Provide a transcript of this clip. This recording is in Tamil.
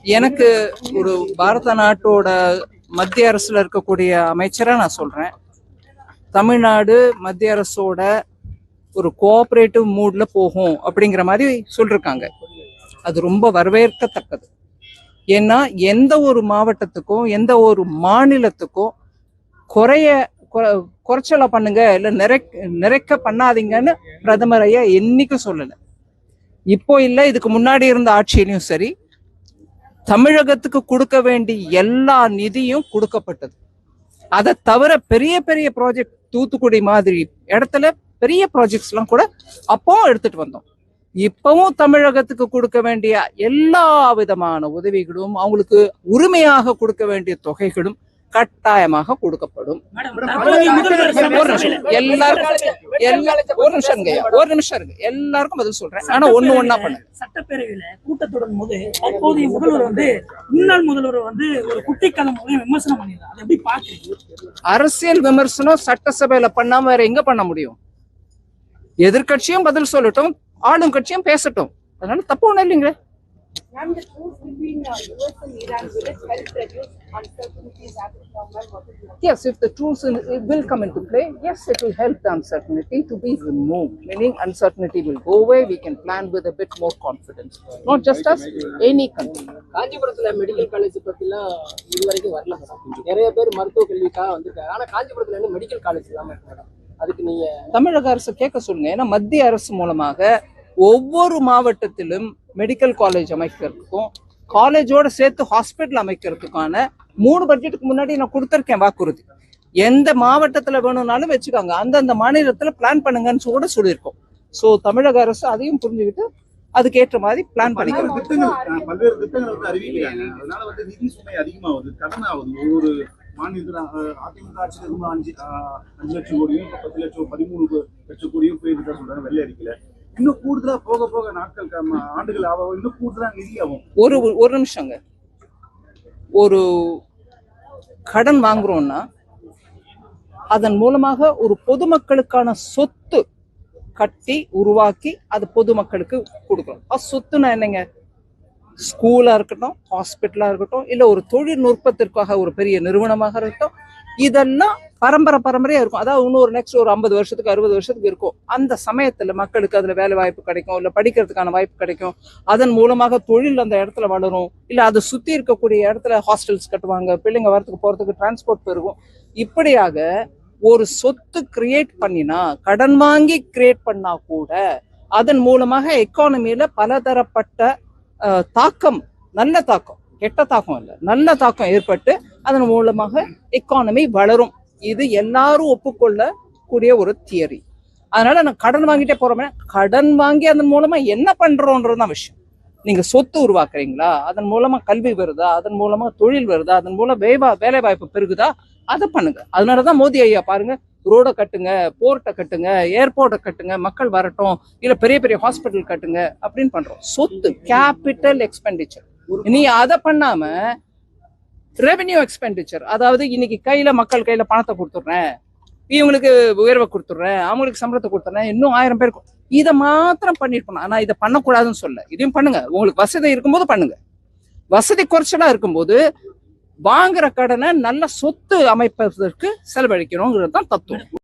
எனக்கு ஒரு பாரத நாட்டோட மத்திய அரசுல இருக்கக்கூடிய அமைச்சரா நான் சொல்றேன். தமிழ்நாடு மத்திய அரசோட ஒரு கோஆபரேட்டிவ் மூட்ல போகும் அப்படிங்கிற மாதிரி சொல்லிருக்காங்க. அது ரொம்ப வரவேற்கத்தக்கது. ஏன்னா எந்த ஒரு மாவட்டத்துக்கும் எந்த ஒரு மாநிலத்துக்கும் குறைச்சலா பண்ணுங்க இல்ல நிறைக்க பண்ணாதீங்கன்னு பிரதமர் ஐயா என்னைக்கும் சொல்லல. இப்போ இல்ல, இதுக்கு முன்னாடி இருந்த ஆட்சியிலையும் சரி, தமிழகத்துக்கு கொடுக்க வேண்டிய எல்லா நிதியும் கொடுக்கப்பட்டது. அதை தவிர பெரிய பெரிய ப்ராஜெக்ட் தூத்துக்குடி மாதிரி இடத்துல பெரிய ப்ராஜெக்ட்ஸ் எல்லாம் கூட அப்பவும் எடுத்துட்டு வந்தோம். இப்பவும் தமிழகத்துக்கு கொடுக்க வேண்டிய எல்லா விதமான உதவிகளும் அவங்களுக்கு உரிமையாக கொடுக்க வேண்டிய தொகைகளும் கட்டாயமாக கொடுக்கப்படும். ஒரு நிமிஷம் இருக்கு, எல்லாருக்கும் பதில் சொல்றேன். ஆனா ஒண்ணா பண்ணு. சட்டப்பேரவையில கூட்டத்தொடரும் போது தற்போதைய முதல்வர் முன்னாள் முதல்வர் ஒரு குட்டிக்காலம் விமர்சனம் பண்ணிடுறாரு. அதை எப்படி பாக்குறீங்க? அரசியல் விமர்சனம் சட்டசபையில பண்ணாம வேற எங்க பண்ண முடியும்? எதிர்கட்சியும் பதில் சொல்லட்டும், ஆளும் கட்சியும் பேசட்டும். அதனால தப்பு ஒண்ணு இல்லைங்களே. The truce between US and Iran, will it help reduce uncertainties as of now? Yes, if the truce will come into play, yes, it will help the uncertainty to be removed. Meaning uncertainty will go away. We can plan with a bit more confidence. Not just us, any country. காஞ்சிபுரத்துல மெடிக்கல் காலேஜ் பத்திலாம் இதுவரைக்கும் வரல மேடம். நிறைய பேர் மருத்துவ கல்விக்காக வந்திருக்காங்க. ஆனா காஞ்சிபுரத்துல இருந்து மெடிக்கல் காலேஜ் இல்லாம இருக்கு மேடம். அதுக்கு நீங்க தமிழக அரசு கேட்க சொல்லுங்க. ஏன்னா மத்திய அரசு மூலமாக ஒவ்வொரு மாவட்டத்திலும் மெடிக்கல் காலேஜ் அமைக்கிறதுக்கும் காலேஜோட சேர்த்து ஹாஸ்பிட்டல் அமைக்கிறதுக்கான 3 பட்ஜெட்டுக்கு முன்னாடி நான் கொடுத்துருக்கேன் வாக்குறுதி. எந்த மாவட்டத்துல வேணும்னாலும் வச்சுக்காங்க, அந்தந்த மாநிலத்துல பிளான் பண்ணுங்கன்னு கூட சொல்லியிருக்கோம். ஸோ தமிழக அரசு அதையும் புரிஞ்சுக்கிட்டு அதுக்கேற்ற மாதிரி பிளான் பண்ணிக்கிறோம். பல்வேறு திட்டங்கள் அறிவிக்கிறாங்க. அதனால நிதி சுமை அதிகமாகுது, கடன் ஆகுது. ஒவ்வொரு மாநிலத்தில் அதிமுக ஆட்சியில் ரொம்ப 5 லட்சம் கோடியும் 10 லட்சம் 13 லட்சம் கோடியும் போயிருக்கா சொல்றாங்க வெள்ளை அறிக்கையில. இன்னும் கூடுதலா போக போக நாட்கள் ஆண்டுகள் ஆகும், இன்னும் கூடுதலா நிதி ஆகும். ஒரு நிமிஷங்க. ஒரு கடன் வாங்குறோம்னா அதன் மூலமாக ஒரு பொதுமக்களுக்கான சொத்து கட்டி உருவாக்கி அது பொதுமக்களுக்கு கொடுக்குறோம். சொத்துனா என்னங்க? ஸ்கூலா இருக்கட்டும், ஹாஸ்பிட்டலா இருக்கட்டும், இல்ல ஒரு தொழில்நுட்பத்திற்காக ஒரு பெரிய நிறுவனமாக இருக்கட்டும், இதெல்லாம் பரம்பரையா இருக்கும். அதாவது இன்னொரு நெக்ஸ்ட் ஒரு 50 வருஷத்துக்கு 60 வருஷத்துக்கு இருக்கும். அந்த சமயத்துல மக்களுக்கு அதுல வேலை வாய்ப்பு கிடைக்கும், இல்ல படிக்கிறதுக்கான வாய்ப்பு கிடைக்கும். அதன் மூலமாக தொழில் அந்த இடத்துல வளரும். இல்ல அதை சுத்தி இருக்கக்கூடிய இடத்துல ஹாஸ்டல்ஸ் கட்டுவாங்க, பிள்ளைங்க வரத்துக்கு போறதுக்கு டிரான்ஸ்போர்ட் பெருகும். இப்படியாக ஒரு சொத்து கிரியேட் பண்ணினா, கடன் வாங்கி கிரியேட் பண்ணா கூட அதன் மூலமாக எக்கானமியில பலதரப்பட்ட தாக்கம், நல்ல தாக்கம், கெட்ட தாக்கம் இல்லை, நல்ல தாக்கம் ஏற்பட்டு அதன் மூலமாக எக்கானமி வளரும். இது எல்லாரும் ஒப்புக்கொள்ளக்கூடிய ஒரு தியரி. அதனால நான் கடன் வாங்கிட்டே போறோம். கடன் வாங்கி அதன் மூலமா என்ன பண்றோன்றதுதான் விஷயம். நீங்க சொத்து உருவாக்குறீங்களா, அதன் மூலமா கல்வி வருதா, அதன் மூலமா தொழில் வருதா, அதன் மூலம் வேலை வாய்ப்பு பெருகுதா, அதை பண்ணுங்க. அதனாலதான் மோடி ஐயா பாருங்க, ரோடை கட்டுங்க, போர்ட்டை கட்டுங்க, ஏர்போர்ட்டை கட்டுங்க, மக்கள் வரட்டும், இல்ல பெரிய பெரிய ஹாஸ்பிட்டல் கட்டுங்க அப்படின்னு பண்றோம். சொத்து கேபிட்டல் எக்ஸ்பெண்டிச்சர். நீ அதை பண்ணாம ரெவென்யூ எக்ஸ்பெண்டிச்சர், அதாவது இன்னைக்கு மக்கள் கையில பணத்தை கொடுத்துடுறேன், இவங்களுக்கு உயர்வை கொடுத்துடுறேன், அவங்களுக்கு சம்பளத்தை கொடுத்துறேன், இன்னும் 1000 பேருக்கும், இதை மாத்திரம் பண்ணிருக்கணும். ஆனா இதை பண்ணக்கூடாதுன்னு சொல்ல, இதையும் பண்ணுங்க. உங்களுக்கு வசதி இருக்கும்போது பண்ணுங்க. வசதி குறைச்சலா இருக்கும்போது வாங்குற கடனை நல்ல சொத்து அமைப்பதற்கு செலவழிக்கணுங்கிறது தான் தத்துவம்.